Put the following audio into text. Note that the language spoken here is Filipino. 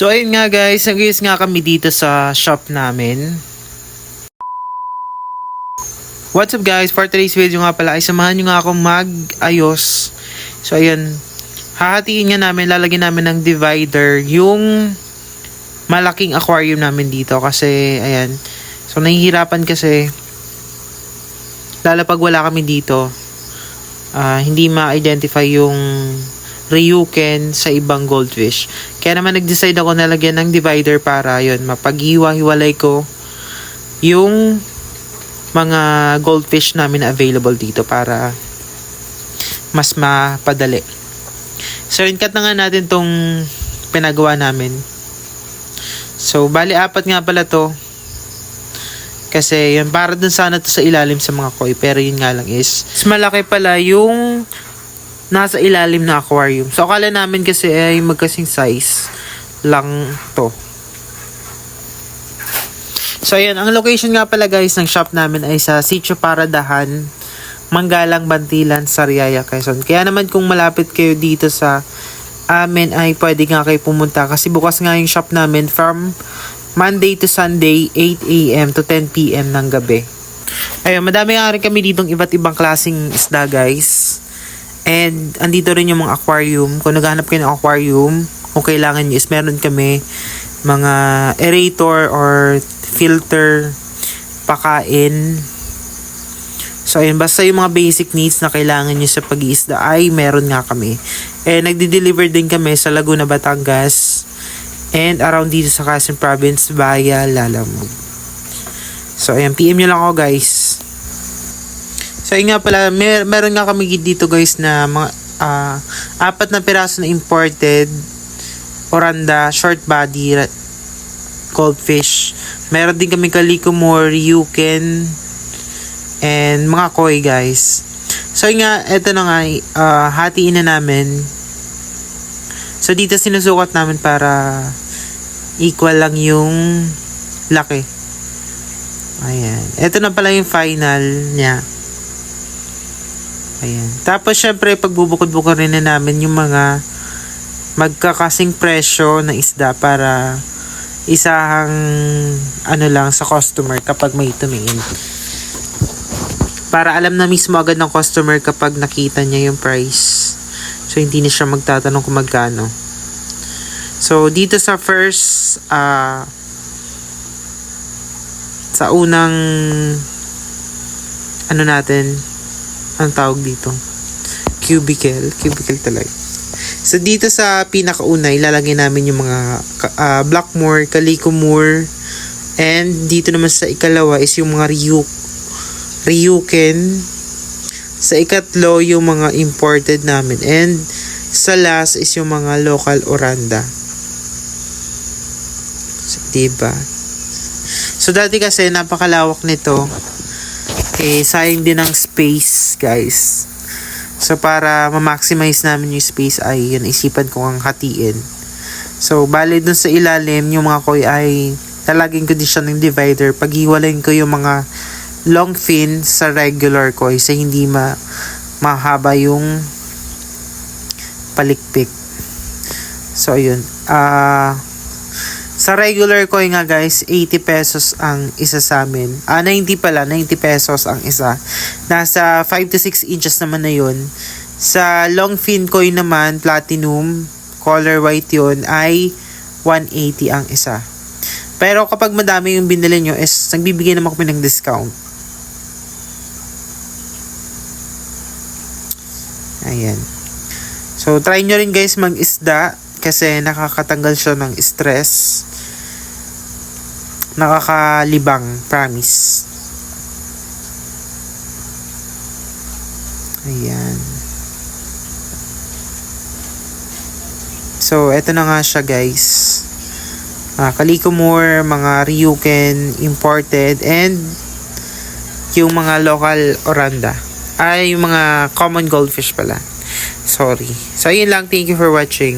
So ayun nga guys, nag-iis nga kami dito sa shop namin. What's up guys, for today's video nga pala ay samahan nyo nga akong mag-ayos. So ayun, hahatiin nga namin, lalagyan namin ng divider yung malaking aquarium namin dito kasi ayan. So nahihirapan kasi lalo pag wala kami dito, hindi ma-identify yung Ryuken sa ibang goldfish. Kaya naman nag-decide ako na lagyan ng divider para yun, mapaghiwa-hiwalay ko yung mga goldfish namin na available dito para mas mapadali. So, in-cut na nga natin tong pinagawa namin. So, bali apat nga pala to. Kasi yun, para dun sana to sa ilalim sa mga koi. Pero yun nga lang is, mas malaki pala yung nasa ilalim na aquarium. So, akala namin kasi ay magkasing size lang to. So, ayan. Ang location nga pala guys ng shop namin ay sa Sitio Paradahan, Manggalang, Bantilan, Sariaya, Quezon. Kaya naman kung malapit kayo dito sa amin ay pwede nga kayo pumunta kasi bukas nga yung shop namin from Monday to Sunday, 8 a.m. to 10 p.m. ng gabi. Ayun, madami nga rin kami ditong iba't ibang klaseng isda guys. And andito rin yung mga aquarium. Kung naghahanap kayo ng aquarium, kung kailangan nyo is meron kami mga aerator or filter, pakain. So ayun, basta yung mga basic needs na kailangan nyo sa pag-iisda ay meron nga kami. And nagdi-deliver din kami sa Laguna, Batangas and around dito sa Quezon Province via Lalamove. So ayun, PM nyo lang ako guys. So yun nga pala, meron nga kami dito guys na mga apat na piraso na imported oranda, short body goldfish. Meron din kami Calico-More, Ryuken, and mga koi guys. So yun nga, eto na nga, hatiin na namin. So dito sinusukat namin para equal lang yung laki. Ayan. Eto na pala yung final niya. Ayan. Tapos syempre pagbubukod-bukod rin na namin yung mga magkakasing presyo ng isda para isahang ano lang sa customer kapag may tumingin. Para alam na mismo agad ng customer kapag nakita niya yung price. So hindi na siya magtatanong kung magkano. So dito sa first sa unang ano natin, ang tawag dito, cubicle talaga. So dito sa pinakauna ilalagay namin yung mga Blackmore, Calico-More, and dito naman sa ikalawa is yung mga Ryuken, sa ikatlo yung mga imported namin, and sa last is yung mga local oranda. So, diba? So dati kasi napakalawak nito. Sayang din ang space guys. So para ma-maximize namin yung space ay yun, isipan ko ang hatiin. So bali dun sa ilalim yung mga koi ay talagin ko din siya ng divider. Paghiwalayin ko yung mga long fin sa regular koi sa hindi mahaba yung palikpik. So ayun, sa regular koi nga guys, 80 pesos ang isa sa amin. 90 pesos ang isa. Nasa 5 to 6 inches naman na yun. Sa long fin koi naman, platinum, color white yun, ay 180 ang isa. Pero kapag madami yung binili nyo, is nagbibigay naman kami ng discount. Ayan. So, try nyo rin guys mag-isda kasi nakakatanggal siya ng stress. Nakakalibang, promise. Ayan. So, eto na nga siya guys. Calico-More, mga Ryuken, imported, and yung mga local oranda. Ay, yung mga common goldfish pala. Sorry. So, yun lang. Thank you for watching.